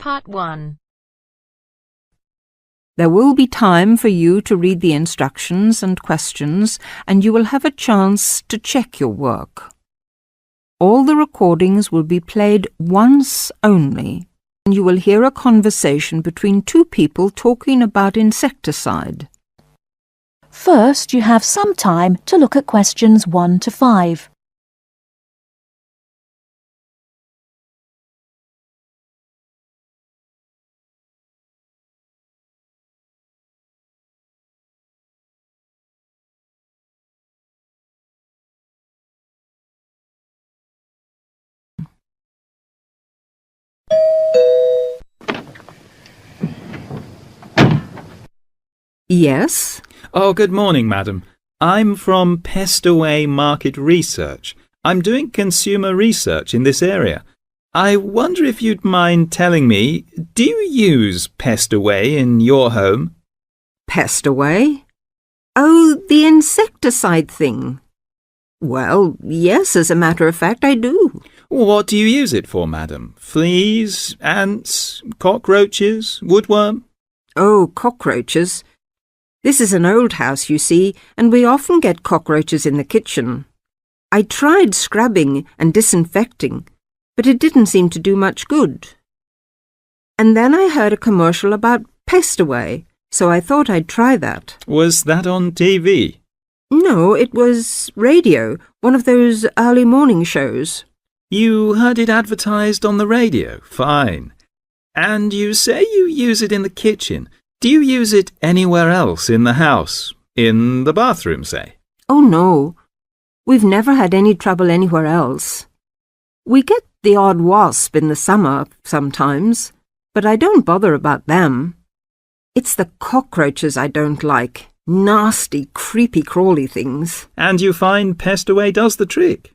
Part 1. There will be time for you to read the instructions and questions, and you will have a chance to check your work. All the recordings will be played once only, and you will hear a conversation between two people talking about insecticide. First, you have some time to look at questions 1 to 5. Yes? Oh, good morning, madam. I'm from Pestaway Market Research. I'm doing consumer research in this area. I wonder if you'd mind telling me, do you use Pestaway in your home? Pestaway? Oh, the insecticide thing. Well, yes, as a matter of fact, I do. What do you use it for, madam? Fleas, ants, cockroaches, woodworm? Oh, cockroaches. This is an old house, you see, and we often get cockroaches in the kitchen. I tried scrubbing and disinfecting, but it didn't seem to do much good. And then I heard a commercial about Pestaway, so I thought I'd try that. Was that on TV? No, it was radio, one of those early morning shows. You heard it advertised on the radio? Fine. And you say you use it in the kitchen. Do you use it anywhere else in the house? In the bathroom, say? Oh, no. We've never had any trouble anywhere else. We get the odd wasp in the summer sometimes, but I don't bother about them. It's the cockroaches I don't like. Nasty, creepy, crawly things. And you find Pestaway does the trick?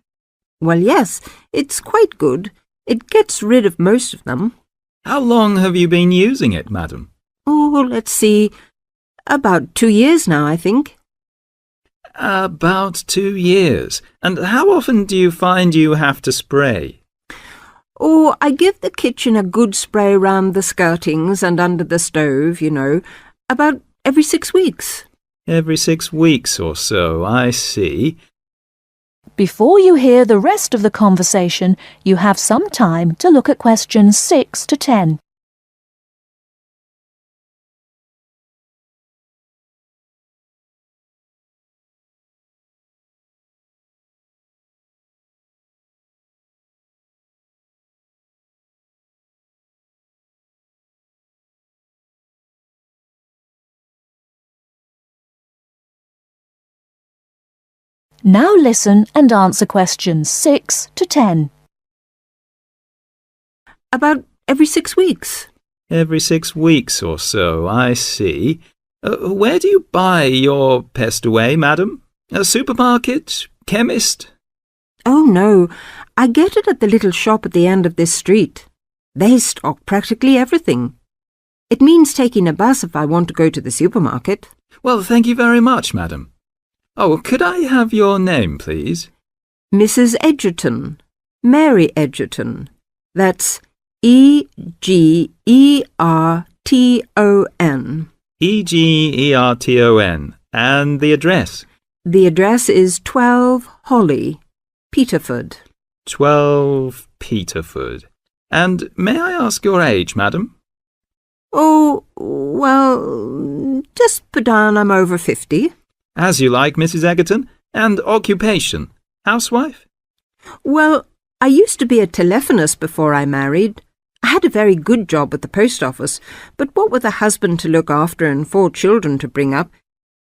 Well, yes, it's quite good. It gets rid of most of them. How long have you been using it, madam? Oh, let's see. About 2 years now, I think. About 2 years. And how often do you find you have to spray? Oh, I give the kitchen a good spray round the skirtings and under the stove, you know, about every 6 weeks. Every 6 weeks or so, I see. Before you hear the rest of the conversation, you have some time to look at questions 6 to 10. Now listen and answer questions 6 to 10. About every 6 weeks. Every 6 weeks or so, I see. Where do you buy your Pestaway, madam? A supermarket? Chemist? Oh, no. I get it at the little shop at the end of this street. They stock practically everything. It means taking a bus if I want to go to the supermarket. Well, thank you very much, madam. Oh, could I have your name, please? Mrs. Edgerton. Mary Edgerton. That's E-G-E-R-T-O-N. E-G-E-R-T-O-N. And the address? The address is 12 Holly, Peterford. 12 Peterford. And may I ask your age, madam? Oh, well, just put down I'm over 50. As you like, Mrs. Egerton. And occupation? Housewife? Well, I used to be a telephonist before I married. I had a very good job at the post office, but what with a husband to look after and 4 children to bring up,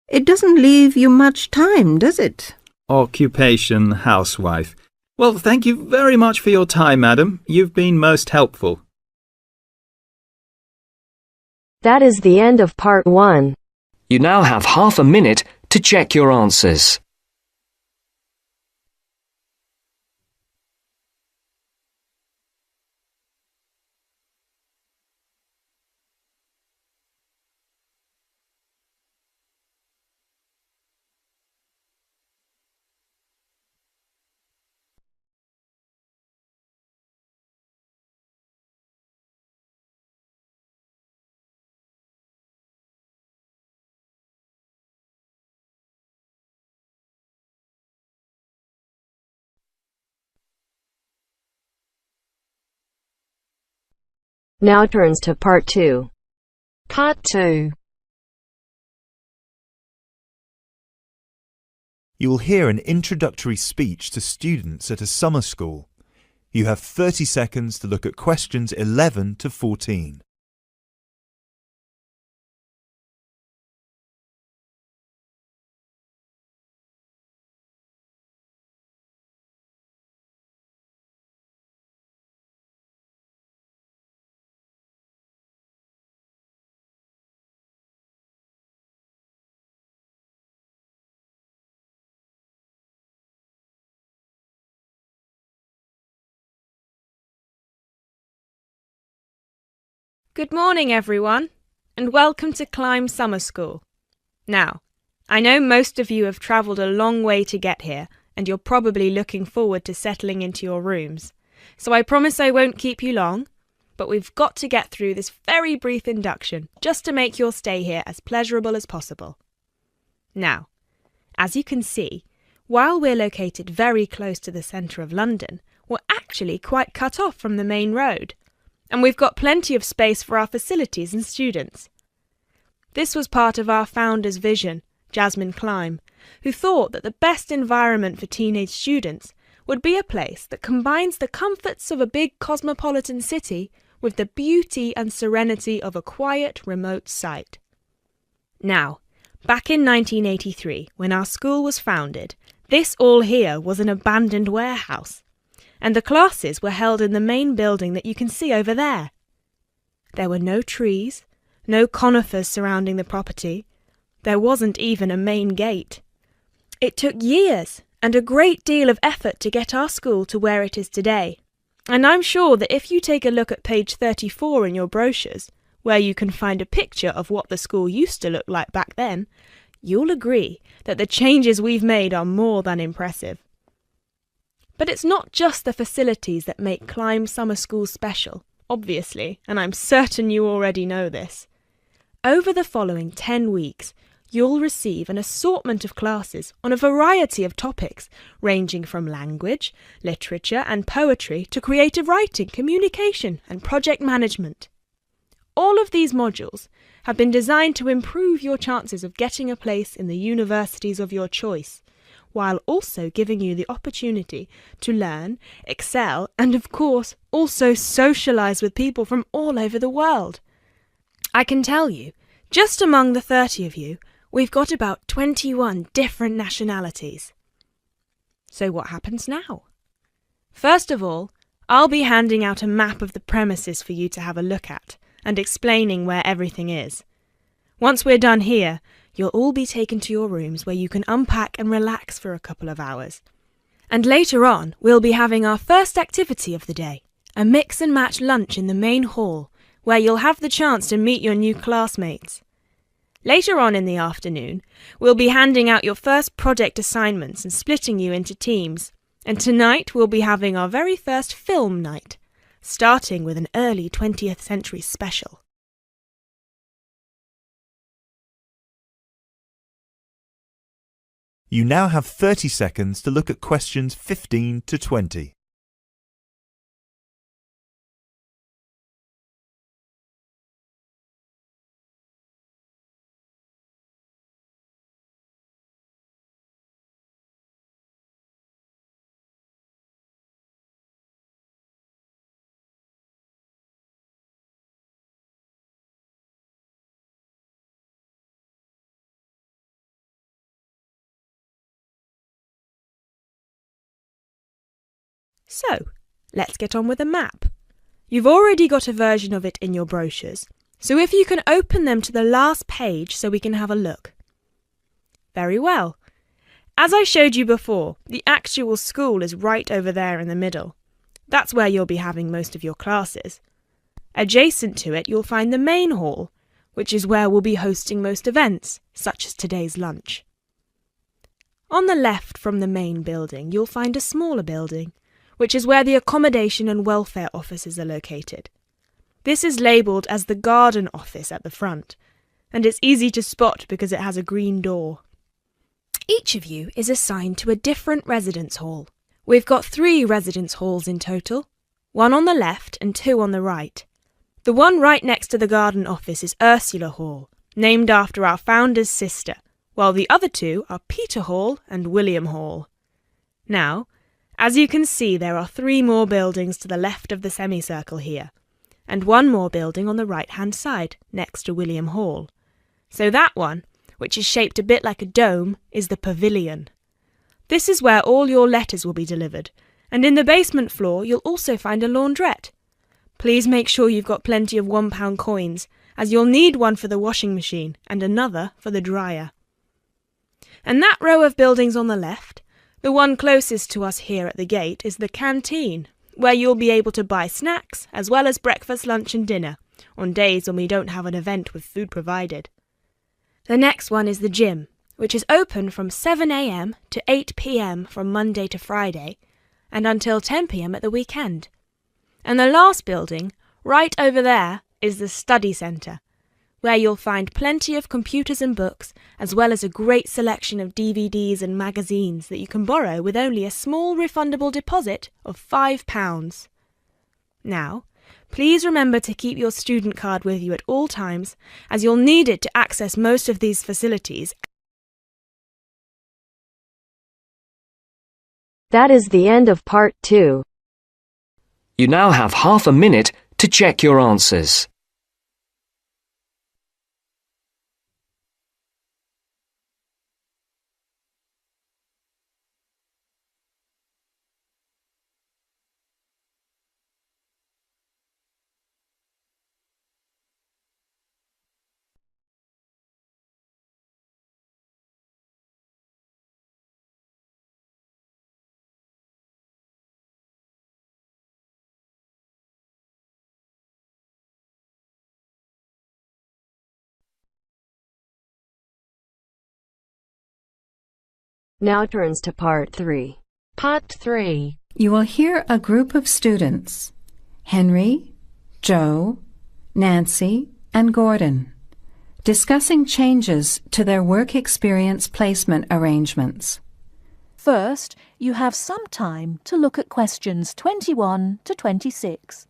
it doesn't leave you much time, does it? Occupation, housewife. Well, thank you very much for your time, madam. You've been most helpful. That is the end of Part 1. You now have half a minute to check your answers. Now turns to Part 2. Part 2. You will hear an introductory speech to students at a summer school. You have 30 seconds to look at questions 11 to 14. Good morning, everyone, and welcome to Climb Summer School. Now, I know most of you have travelled a long way to get here, and you're probably looking forward to settling into your rooms. So I promise I won't keep you long, but we've got to get through this very brief induction just to make your stay here as pleasurable as possible. Now, as you can see, while we're located very close to the centre of London, we're actually quite cut off from the main road. And we've got plenty of space for our facilities and students. This was part of our founder's vision, Jasmine Climb, who thought that the best environment for teenage students would be a place that combines the comforts of a big cosmopolitan city with the beauty and serenity of a quiet, remote site. Now, back in 1983, when our school was founded, this all here was an abandoned warehouse, and the classes were held in the main building that you can see over there. There were no trees, no conifers surrounding the property. There wasn't even a main gate. It took years and a great deal of effort to get our school to where it is today. And I'm sure that if you take a look at page 34 in your brochures, where you can find a picture of what the school used to look like back then, you'll agree that the changes we've made are more than impressive. But it's not just the facilities that make Climb Summer School special, obviously, and I'm certain you already know this. Over the following 10 weeks, you'll receive an assortment of classes on a variety of topics, ranging from language, literature and poetry to creative writing, communication and project management. All of these modules have been designed to improve your chances of getting a place in the universities of your choice, while also giving you the opportunity to learn, excel, and of course, also socialise with people from all over the world. I can tell you, just among the 30 of you, we've got about 21 different nationalities. So what happens now? First of all, I'll be handing out a map of the premises for you to have a look at, and explaining where everything is. Once we're done here, you'll all be taken to your rooms where you can unpack and relax for a couple of hours. And later on, we'll be having our first activity of the day, a mix and match lunch in the main hall, where you'll have the chance to meet your new classmates. Later on in the afternoon, we'll be handing out your first project assignments and splitting you into teams. And tonight we'll be having our very first film night, starting with an early 20th century special. You now have 30 seconds to look at questions 15 to 20. So, let's get on with the map. You've already got a version of it in your brochures, so if you can open them to the last page so we can have a look. Very well. As I showed you before, the actual school is right over there in the middle. That's where you'll be having most of your classes. Adjacent to it, you'll find the main hall, which is where we'll be hosting most events, such as today's lunch. On the left from the main building, you'll find a smaller building, which is where the accommodation and welfare offices are located. This is labelled as the garden office at the front, and it's easy to spot because it has a green door. Each of you is assigned to a different residence hall. We've got 3 residence halls in total, 1 on the left and 2 on the right. The one right next to the garden office is Ursula Hall, named after our founder's sister, while the other two are Peter Hall and William Hall. Now, as you can see, there are 3 more buildings to the left of the semicircle here, and 1 more building on the right-hand side, next to William Hall. So that one, which is shaped a bit like a dome, is the pavilion. This is where all your letters will be delivered, and in the basement floor you'll also find a laundrette. Please make sure you've got plenty of £1 coins, as you'll need one for the washing machine and another for the dryer. And that row of buildings on the left, the one closest to us here at the gate, is the canteen, where you'll be able to buy snacks as well as breakfast, lunch and dinner, on days when we don't have an event with food provided. The next one is the gym, which is open from 7 a.m. to 8 p.m. from Monday to Friday, and until 10 p.m. at the weekend. And the last building, right over there, is the study centre, where you'll find plenty of computers and books, as well as a great selection of DVDs and magazines that you can borrow with only a small refundable deposit of £5. Now, please remember to keep your student card with you at all times, as you'll need it to access most of these facilities. That is the end of part 2. You now have half a minute to check your answers. Now turns to part 3. Part 3. You will hear a group of students, Henry, Joe, Nancy, and Gordon, discussing changes to their work experience placement arrangements. First, you have some time to look at questions 21 to 26.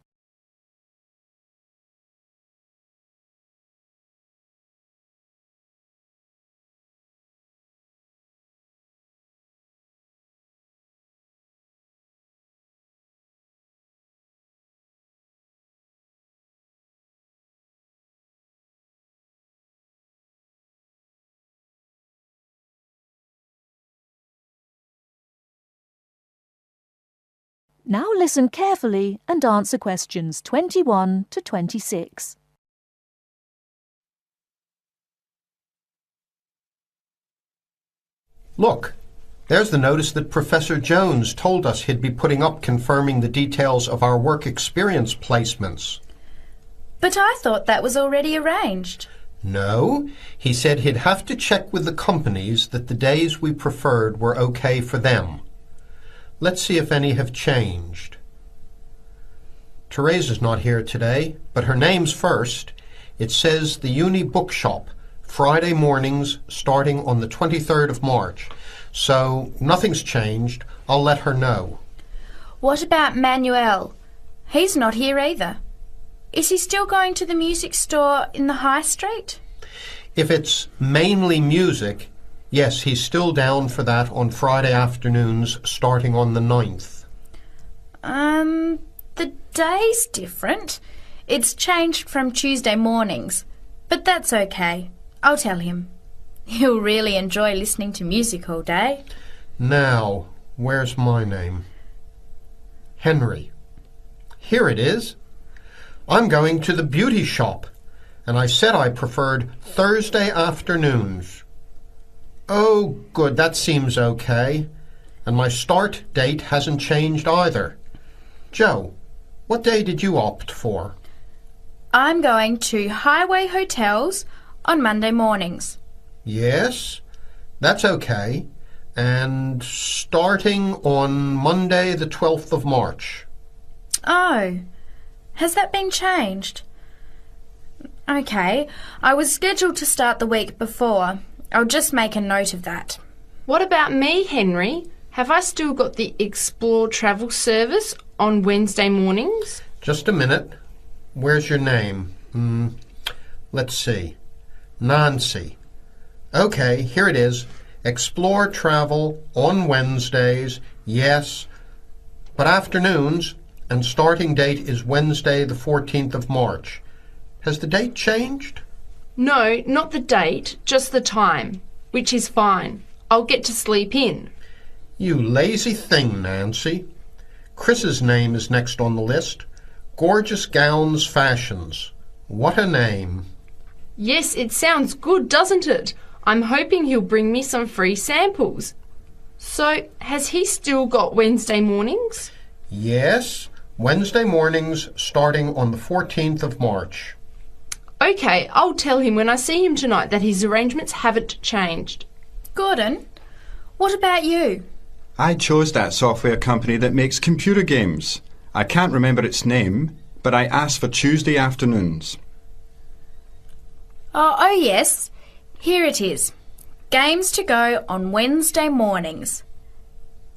Now listen carefully and answer questions 21 to 26. Look, there's the notice that Professor Jones told us he'd be putting up confirming the details of our work experience placements. But I thought that was already arranged. No, he said he'd have to check with the companies that the days we preferred were okay for them. Let's see if any have changed. Teresa's not here today, but her name's first. It says the Uni Bookshop, Friday mornings starting on the 23rd of March. So nothing's changed. I'll let her know. What about Manuel? He's not here either. Is he still going to the music store in the high street? If it's mainly music, yes, he's still down for that on Friday afternoons starting on the 9th. The day's different. It's changed from Tuesday mornings, but that's okay. I'll tell him. He'll really enjoy listening to music all day. Now, where's my name? Henry. Here it is. I'm going to the beauty shop, and I said I preferred Thursday afternoons. Oh, good, that seems okay. And my start date hasn't changed either. Joe, what day did you opt for? I'm going to Highway Hotels on Monday mornings. Yes, that's okay. And starting on Monday the 12th of March. Oh, has that been changed? Okay, I was scheduled to start the week before. I'll just make a note of that. What about me, Henry? Have I still got the Explore travel service on Wednesday mornings? Just a minute. Where's your name? Let's see. Nancy. Okay, here it is. Explore travel on Wednesdays, yes, but afternoons, and starting date is Wednesday the 14th of March. Has the date changed? No, not the date, just the time, which is fine. I'll get to sleep in. You lazy thing, Nancy. Chris's name is next on the list. Gorgeous Gowns Fashions. What a name. Yes, it sounds good, doesn't it? I'm hoping he'll bring me some free samples. So, has he still got Wednesday mornings? Yes, Wednesday mornings starting on the 14th of March. Okay, I'll tell him when I see him tonight that his arrangements haven't changed. Gordon, what about you? I chose that software company that makes computer games. I can't remember its name, but I asked for Tuesday afternoons. Oh, yes. Here it is. Games to go on Wednesday mornings.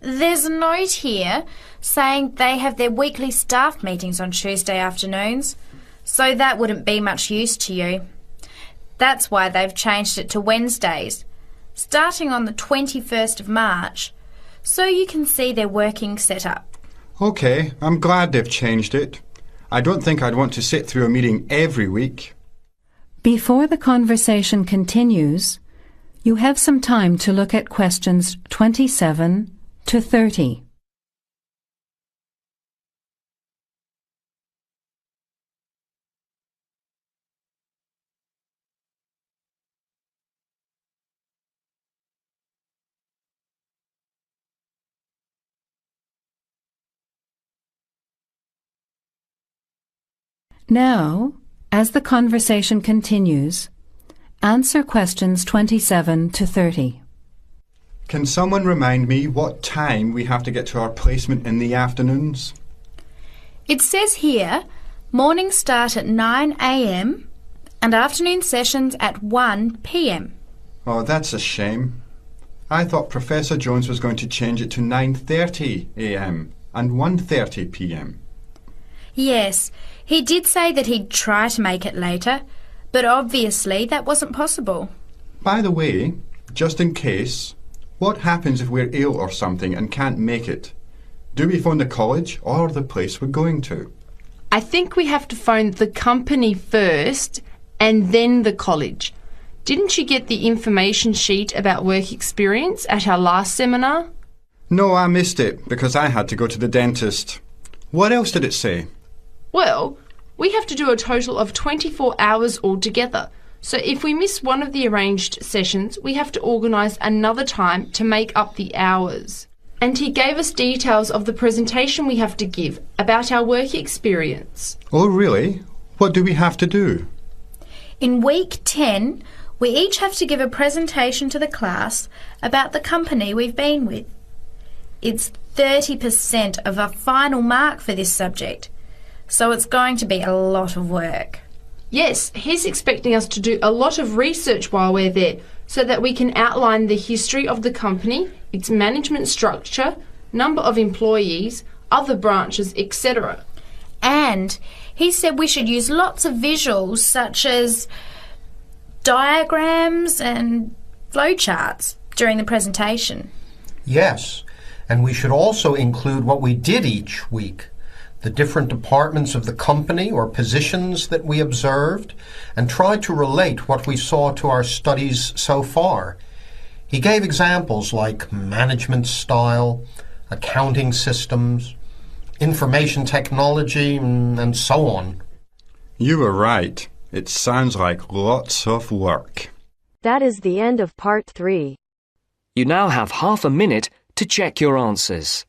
There's a note here saying they have their weekly staff meetings on Tuesday afternoons, so that wouldn't be much use to you. That's why they've changed it to Wednesdays, starting on the 21st of March, so you can see their working setup. OK, I'm glad they've changed it. I don't think I'd want to sit through a meeting every week. Before the conversation continues, you have some time to look at questions 27 to 30. Now, as the conversation continues, answer questions 27 to 30. Can someone remind me what time we have to get to our placement in the afternoons? It says here, mornings start at 9 a.m. and afternoon sessions at 1 p.m. Oh, that's a shame. I thought Professor Jones was going to change it to 9:30 a.m. and 1:30 p.m. Yes, he did say that he'd try to make it later, but obviously that wasn't possible. By the way, just in case, what happens if we're ill or something and can't make it? Do we phone the college or the place we're going to? I think we have to phone the company first and then the college. Didn't you get the information sheet about work experience at our last seminar? No, I missed it because I had to go to the dentist. What else did it say? Well, we have to do a total of 24 hours altogether. So if we miss one of the arranged sessions, we have to organise another time to make up the hours. And he gave us details of the presentation we have to give about our work experience. Oh, really? What do we have to do? In week 10, we each have to give a presentation to the class about the company we've been with. It's 30% of our final mark for this subject, so it's going to be a lot of work. Yes, he's expecting us to do a lot of research while we're there so that we can outline the history of the company, its management structure, number of employees, other branches, etc. And he said we should use lots of visuals such as diagrams and flowcharts during the presentation. Yes, and we should also include what we did each week, the different departments of the company or positions that we observed, and try to relate what we saw to our studies so far. He gave examples like management style, accounting systems, information technology, and so on. You were right. It sounds like lots of work. That is the end of part 3. You now have half a minute to check your answers.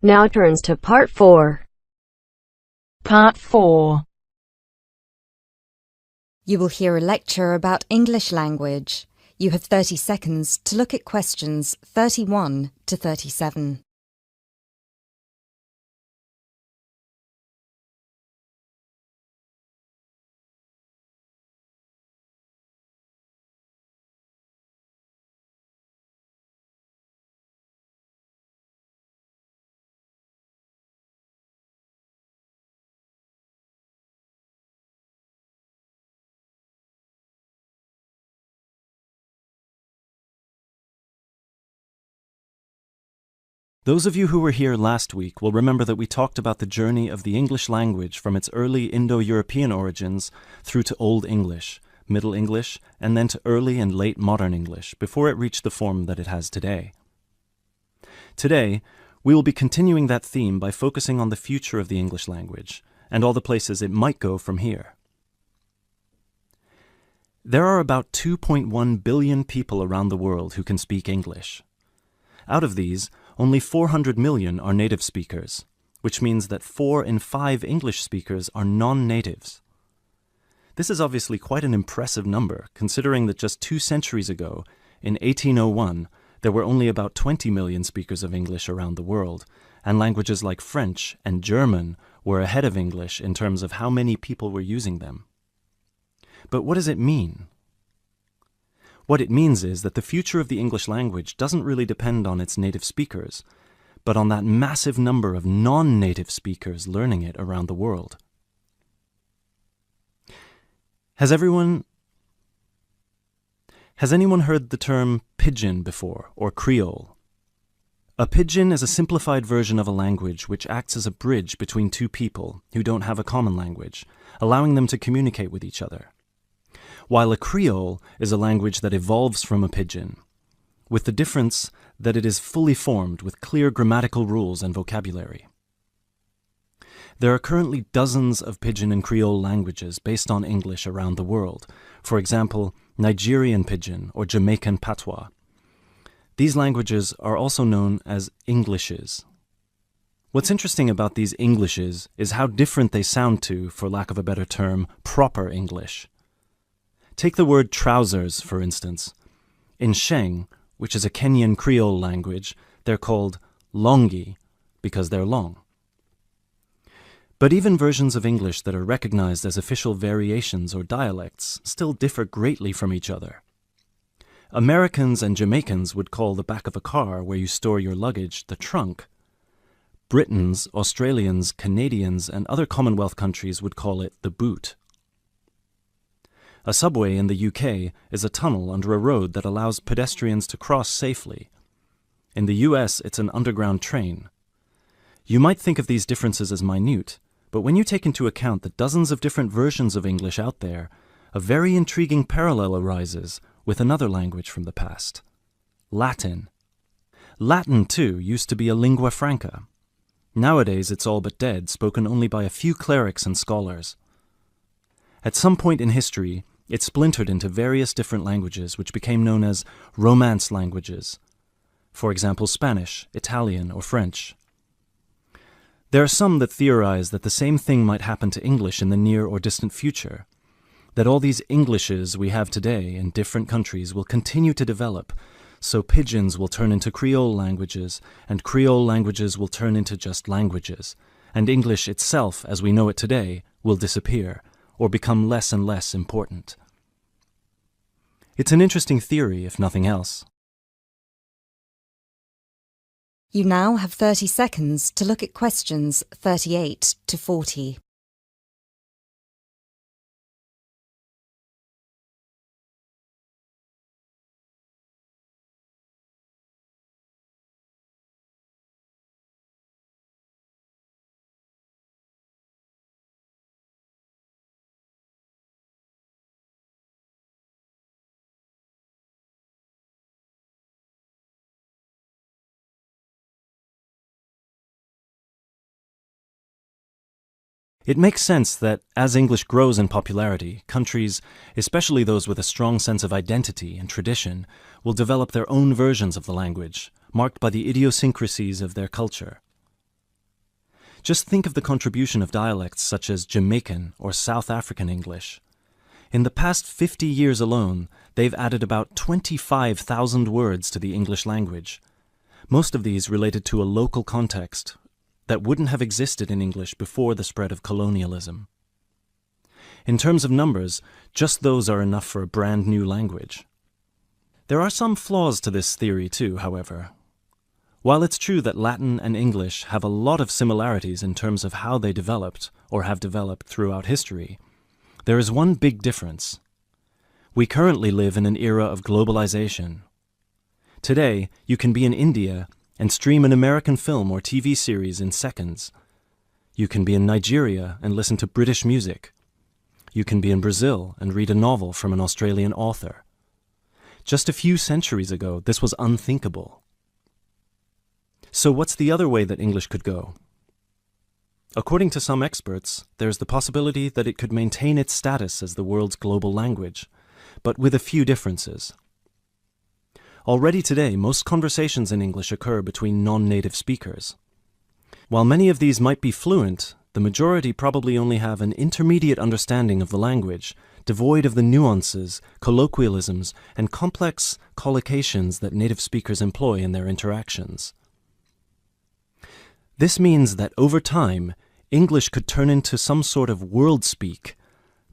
Now turns to Part 4. Part 4. You will hear a lecture about English language. You have 30 seconds to look at questions 31 to 37. Those of you who were here last week will remember that we talked about the journey of the English language from its early Indo-European origins through to Old English, Middle English, and then to early and late modern English before it reached the form that it has today. Today, we will be continuing that theme by focusing on the future of the English language and all the places it might go from here. There are about 2.1 billion people around the world who can speak English. Out of these, only 400 million are native speakers, which means that 4 in 5 English speakers are non-natives. This is obviously quite an impressive number, considering that just 2 centuries ago, in 1801, there were only about 20 million speakers of English around the world, and languages like French and German were ahead of English in terms of how many people were using them. But what does it mean? What it means is that the future of the English language doesn't really depend on its native speakers, but on that massive number of non-native speakers learning it around the world. Has anyone heard the term pidgin before, or Creole? A pidgin is a simplified version of a language which acts as a bridge between two people who don't have a common language, allowing them to communicate with each other. While a Creole is a language that evolves from a pidgin, with the difference that it is fully formed with clear grammatical rules and vocabulary. There are currently dozens of pidgin and Creole languages based on English around the world, for example, Nigerian pidgin or Jamaican patois. These languages are also known as Englishes. What's interesting about these Englishes is how different they sound to, for lack of a better term, proper English. Take the word trousers, for instance. In Sheng, which is a Kenyan Creole language, they're called longi because they're long. But even versions of English that are recognized as official variations or dialects still differ greatly from each other. Americans and Jamaicans would call the back of a car where you store your luggage the trunk. Britons, Australians, Canadians, and other Commonwealth countries would call it the boot. A subway in the UK is a tunnel under a road that allows pedestrians to cross safely. In the US, it's an underground train. You might think of these differences as minute, but when you take into account the dozens of different versions of English out there, a very intriguing parallel arises with another language from the past: Latin. Latin, too, used to be a lingua franca. Nowadays, it's all but dead, spoken only by a few clerics and scholars. At some point in history, it splintered into various different languages which became known as Romance languages. For example, Spanish, Italian, or French. There are some that theorize that the same thing might happen to English in the near or distant future, that all these Englishes we have today in different countries will continue to develop, so pidgins will turn into Creole languages, and Creole languages will turn into just languages, and English itself, as we know it today, will disappear, or become less and less important. It's an interesting theory, if nothing else. You now have 30 seconds to look at questions 38 to 40. It makes sense that as English grows in popularity, countries, especially those with a strong sense of identity and tradition, will develop their own versions of the language, marked by the idiosyncrasies of their culture. Just think of the contribution of dialects such as Jamaican or South African English. In the past 50 years alone, they've added about 25,000 words to the English language. Most of these related to a local context that wouldn't have existed in English before the spread of colonialism. In terms of numbers, just those are enough for a brand new language. There are some flaws to this theory too, however. While it's true that Latin and English have a lot of similarities in terms of how they developed or have developed throughout history, there is one big difference. We currently live in an era of globalization. Today, you can be in India and stream an American film or TV series in seconds. You can be in Nigeria and listen to British music. You can be in Brazil and read a novel from an Australian author. Just a few centuries ago, this was unthinkable. So what's the other way that English could go? According to some experts, there's the possibility that it could maintain its status as the world's global language, but with a few differences. Already today, most conversations in English occur between non-native speakers. While many of these might be fluent, the majority probably only have an intermediate understanding of the language, devoid of the nuances, colloquialisms, and complex collocations that native speakers employ in their interactions. This means that over time, English could turn into some sort of world speak,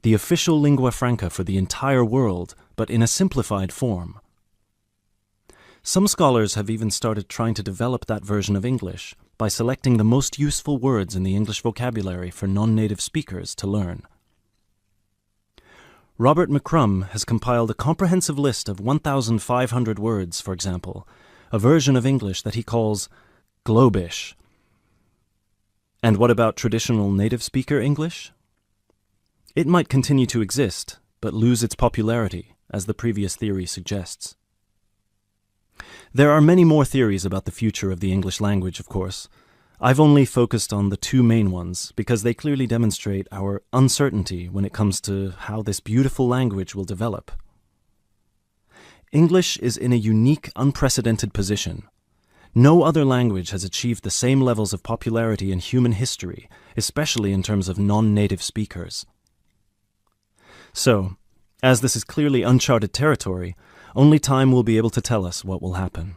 the official lingua franca for the entire world, but in a simplified form. Some scholars have even started trying to develop that version of English by selecting the most useful words in the English vocabulary for non-native speakers to learn. Robert McCrum has compiled a comprehensive list of 1,500 words, for example, a version of English that he calls Globish. And what about traditional native speaker English? It might continue to exist, but lose its popularity, as the previous theory suggests. There are many more theories about the future of the English language, of course. I've only focused on the two main ones because they clearly demonstrate our uncertainty when it comes to how this beautiful language will develop. English is in a unique, unprecedented position. No other language has achieved the same levels of popularity in human history, especially in terms of non-native speakers. So, as this is clearly uncharted territory, only time will be able to tell us what will happen.